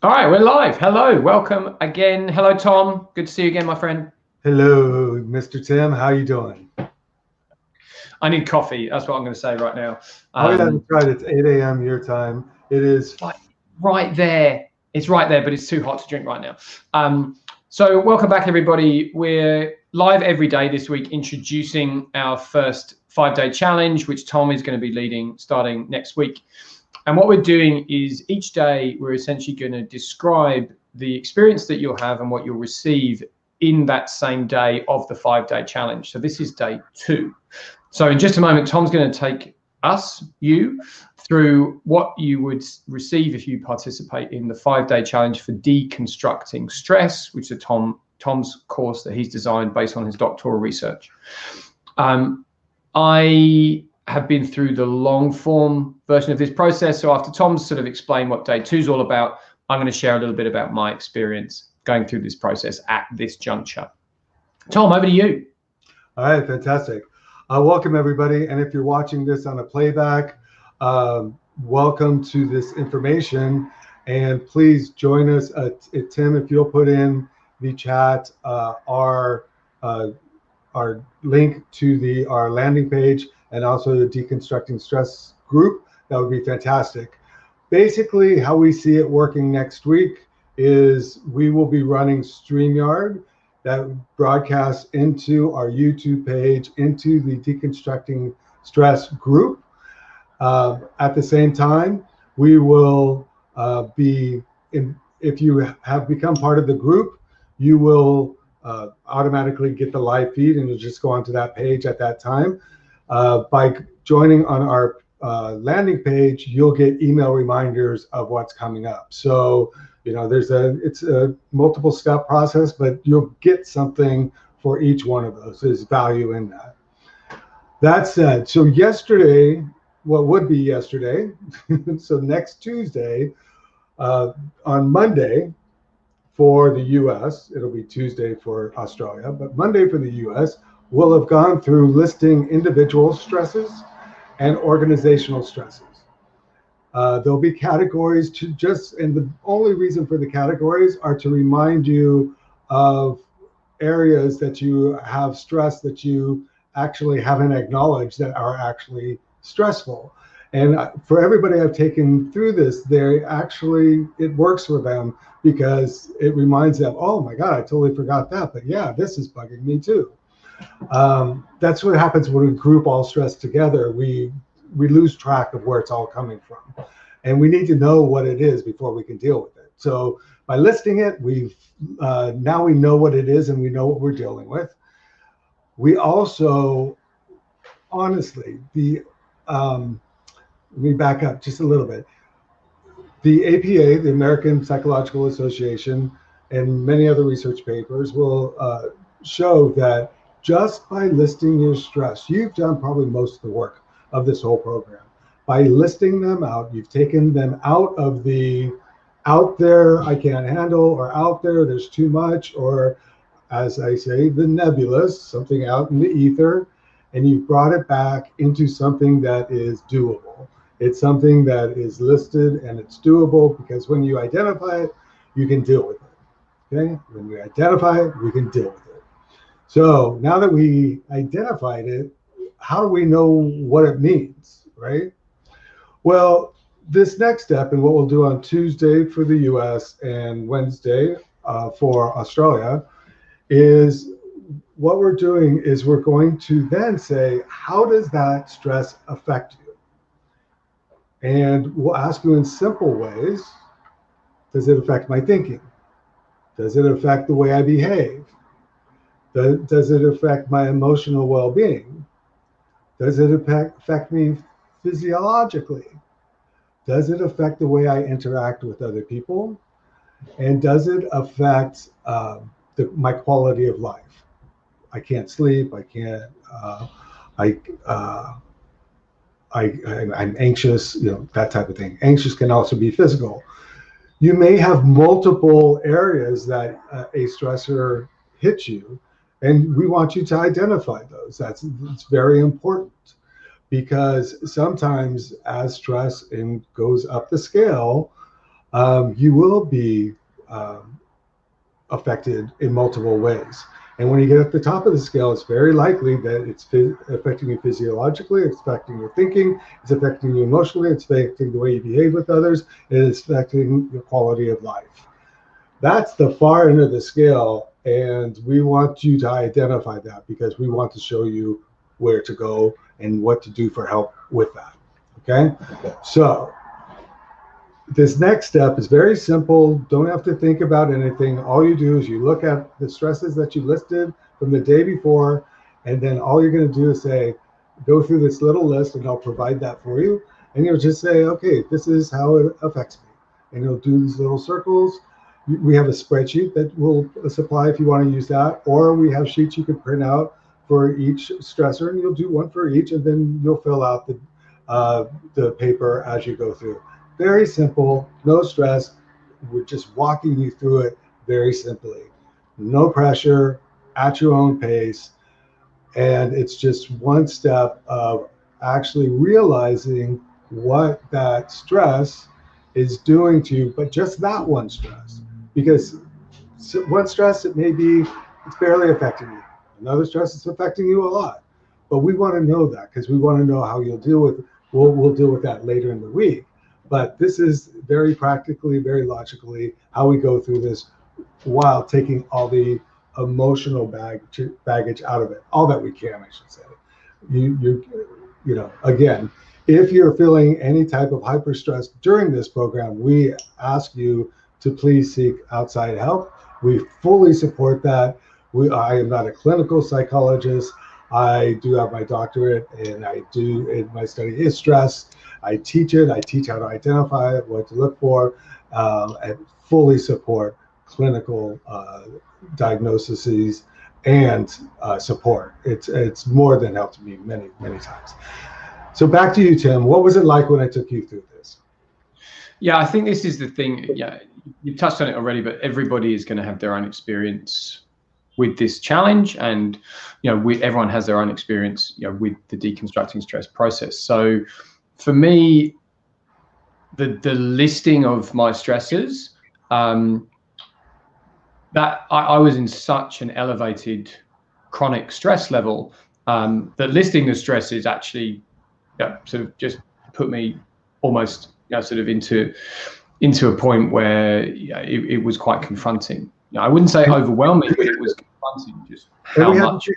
All right, we're live. Hello, welcome again. Hello, Tom. Good to see you again, my friend. Hello, Mr. Tim. How you doing? I need coffee. That's what I'm going to say right now. Oh yeah, that's right. It's 8 a.m. your time. It is right there. It's right there, but it's too hot to drink right now. So welcome back, everybody. We're live every day this week, introducing our first 5-day challenge, which Tom is going to be leading starting next week. And what we're doing is each day we're essentially going to describe the experience that you'll have and what you'll receive in that same day of the 5-day challenge. So this is day 2. So in just a moment, Tom's going to take you, through what you would receive if you participate in the 5-day challenge for Deconstructing Stress, which is Tom's course that he's designed based on his doctoral research. I have been through the long form version of this process. So after Tom's sort of explained what day 2 is all about, I'm going to share a little bit about my experience going through this process at this juncture. Tom, over to you. All right, fantastic. Welcome everybody. And if you're watching this on a playback, welcome to this information. And please join us. Tim, if you'll put in the chat our link to our landing page and also the Deconstructing Stress group, that would be fantastic. Basically, how we see it working next week is we will be running StreamYard that broadcasts into our YouTube page, into the Deconstructing Stress group. At the same time, we will if you have become part of the group, you will automatically get the live feed and you'll just go onto that page at that time. By joining on our landing page, you'll get email reminders of what's coming up. So, you know, it's a multiple step process, but you'll get something for each one of those. There's value in that. That said, so yesterday, what would be yesterday, so next Tuesday, on Monday for the US, it'll be Tuesday for Australia, but Monday for the US, we'll have gone through listing individual stresses and organizational stresses. There'll be categories and the only reason for the categories are to remind you of areas that you have stress that you actually haven't acknowledged that are actually stressful. And for everybody I've taken through this, it works for them because it reminds them, oh my God, I totally forgot that, but yeah, this is bugging me too. That's what happens when we group all stress together. We lose track of where it's all coming from, and we need to know what it is before we can deal with it. So by listing it, now we know what it is and we know what we're dealing with. We also, honestly, let me back up just a little bit. The APA, the American Psychological Association, and many other research papers will show that just by listing your stress, you've done probably most of the work of this whole program. By listing them out, you've taken them out of the out there, I can't handle, or out there, there's too much, or as I say, the nebulous, something out in the ether, and you've brought it back into something that is doable. It's something that is listed and it's doable because when you identify it, you can deal with it. Okay? When we identify it, we can deal with it. So now that we identified it, how do we know what it means, right? Well, this next step, and what we'll do on Tuesday for the US and Wednesday for Australia, is what we're doing is we're going to then say, how does that stress affect you? And we'll ask you in simple ways, does it affect my thinking? Does it affect the way I behave? Does it affect my emotional well-being? Does it affect me physiologically? Does it affect the way I interact with other people? And does it affect my quality of life? I can't sleep. I can't. I'm anxious. You know, that type of thing. Anxious can also be physical. You may have multiple areas that a stressor hits you, and we want you to identify those. It's very important, because sometimes as stress goes up the scale, you will be affected in multiple ways. And when you get at the top of the scale, it's very likely that it's affecting you physiologically, it's affecting your thinking, it's affecting you emotionally, it's affecting the way you behave with others, and it's affecting your quality of life. That's the far end of the scale, and we want you to identify that because we want to show you where to go and what to do for help with that. Okay? So this next step is very simple. Don't have to think about anything. All you do is you look at the stresses that you listed from the day before, and then all you're going to do is say, go through this little list, and I'll provide that for you. And you'll just say, okay, this is how it affects me. And you'll do these little circles. We have a spreadsheet that will supply if you want to use that, or we have sheets you can print out for each stressor, and you'll do one for each, and then you'll fill out the paper as you go through. Very simple, no stress. We're just walking you through it very simply. No pressure, at your own pace. And it's just one step of actually realizing what that stress is doing to you, but just that one stress. Because one stress, it may be, it's barely affecting you. Another stress, it's affecting you a lot. But we want to know that because we want to know how you'll deal with it. We'll deal with that later in the week. But this is very practically, very logically how we go through this while taking all the emotional baggage out of it, all that we can, I should say. You know, again, if you're feeling any type of hyper stress during this program, we ask you to please seek outside help. We fully support that. I am not a clinical psychologist. I do have my doctorate, and my study is stress. I teach it. I teach how to identify it, what to look for, and fully support clinical diagnoses and support. It's more than helped me many, many times. So back to you, Tim. What was it like when I took you through this? Yeah, I think this is the thing. Yeah, you touched on it already, but everybody is going to have their own experience with this challenge, and everyone has their own experience with the deconstructing stress process. So for me, the listing of my stresses, that I was in such an elevated chronic stress level that listing the stresses actually sort of just put me almost sort of into a point where it was quite confronting. I wouldn't say overwhelming, but it was confronting just how much.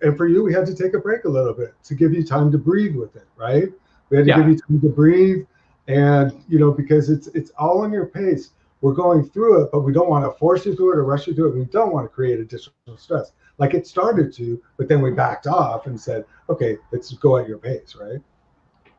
And for you, we had to take a break a little bit to give you time to breathe with it, right? We had to give you time to breathe, and because it's all on your pace. We're going through it, but we don't want to force you through it or rush you through it. We don't want to create additional stress like it started to, but then we backed off and said, okay, let's go at your pace, right?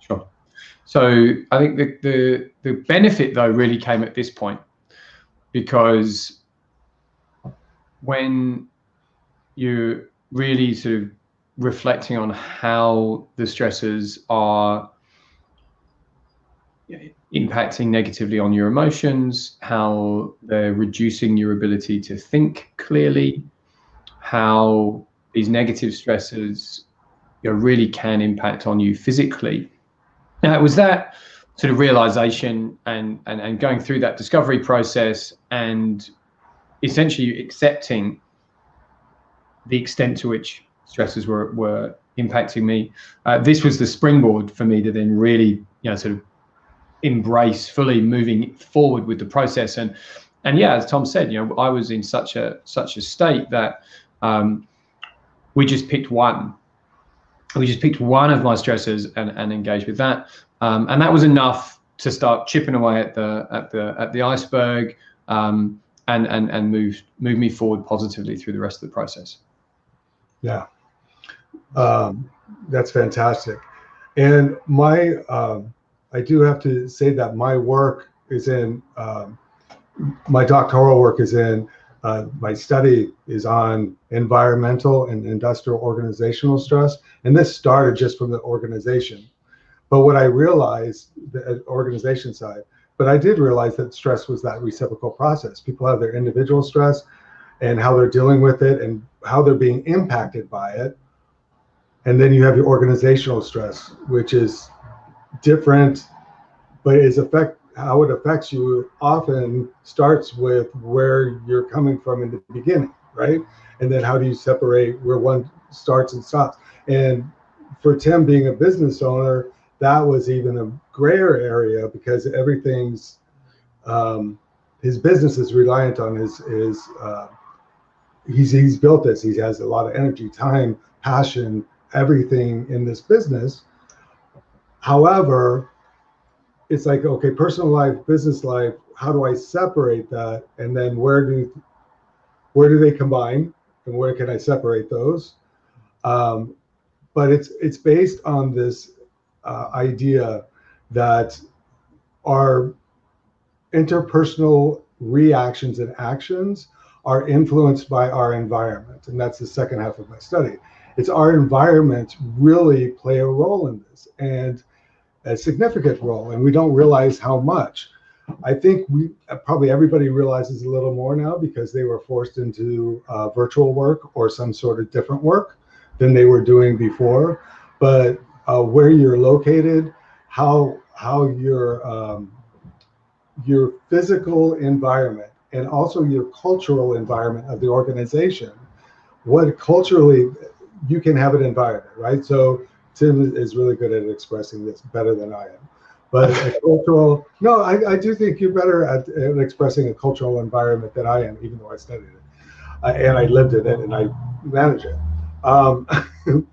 Sure. So I think the benefit though really came at this point, because when you're really sort of reflecting on how the stresses are impacting negatively on your emotions, how they're reducing your ability to think clearly, how these negative stresses really can impact on you physically. Now, it was that sort of realization and going through that discovery process and essentially accepting the extent to which stresses were impacting me. This was the springboard for me to then really sort of embrace fully moving forward with the process. And yeah, as Tom said, I was in such a state that we just picked one. We just picked one of my stressors and engaged with that, and that was enough to start chipping away at the iceberg, and move me forward positively through the rest of the process. Yeah, that's fantastic. And I do have to say that my work is in, my doctoral work is in, my study is on environmental and industrial organizational stress. And this started just from the organization. But what I realized, the organization side, but I did realize that stress was that reciprocal process. People have their individual stress and how they're dealing with it and how they're being impacted by it. And then you have your organizational stress, which is different, but is how it affects you often starts with where you're coming from in the beginning, right? And then how do you separate where one starts and stops? And for Tim being a business owner, that was even a grayer area because everything's his business is reliant on his he's built this. He has a lot of energy, time, passion, everything in this business. However, it's like, okay, personal life, business life, how do I separate that? And then where do they combine, and where can I separate those? But it's based on this idea that our interpersonal reactions and actions are influenced by our environment. And that's the second half of my study. It's our environment really play a role in this, and a significant role, and we don't realize how much. I think probably everybody realizes a little more now because they were forced into virtual work or some sort of different work than they were doing before. But where you're located, how your physical environment and also your cultural environment of the organization, what culturally you can have an environment, right? So Tim is really good at expressing this better than I am. But a cultural, no, I do think you're better at expressing a cultural environment than I am, even though I studied it. And I lived in it and I manage it.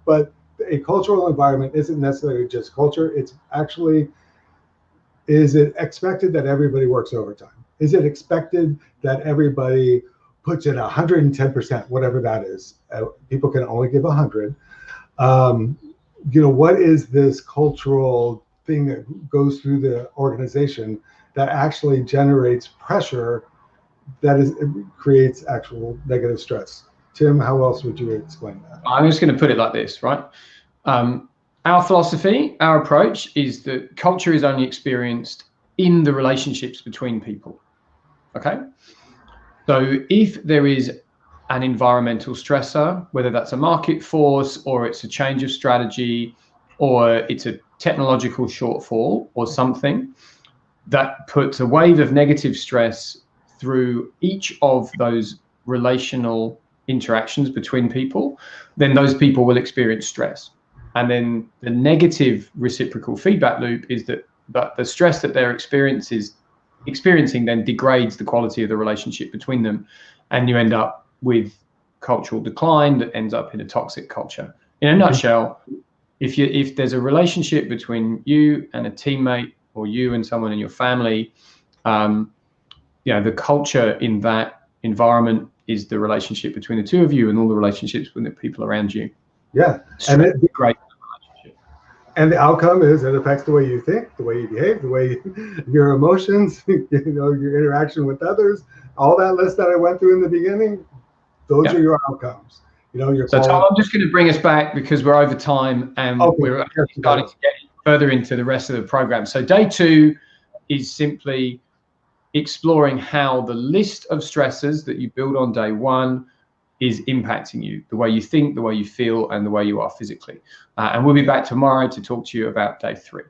But a cultural environment isn't necessarily just culture. It's actually, is it expected that everybody works overtime? Is it expected that everybody puts in 110%, whatever that is? People can only give 100. What is this cultural thing that goes through the organization that actually generates pressure creates actual negative stress? Tim, how else would you explain that? I'm just going to put it like this, right? Our philosophy, our approach is that culture is only experienced in the relationships between people. Okay? So if there is an environmental stressor, whether that's a market force or it's a change of strategy or it's a technological shortfall or something that puts a wave of negative stress through each of those relational interactions between people, then those people will experience stress. And then the negative reciprocal feedback loop is that the stress that they're experiencing then degrades the quality of the relationship between them, and you end up with cultural decline that ends up in a toxic culture. In a nutshell, if there's a relationship between you and a teammate or you and someone in your family, the culture in that environment is the relationship between the two of you and all the relationships with the people around you. Yeah, and it's great. And the outcome is it affects the way you think, the way you behave, the way your emotions, your interaction with others, all that list that I went through in the beginning. Those are your outcomes. So Tom, I'm just going to bring us back because we're over time and we're starting to get further into the rest of the program. So day 2 is simply exploring how the list of stressors that you build on day 1 is impacting you, the way you think, the way you feel, and the way you are physically. And we'll be back tomorrow to talk to you about day 3.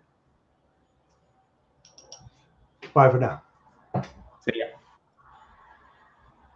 Bye for now. See ya.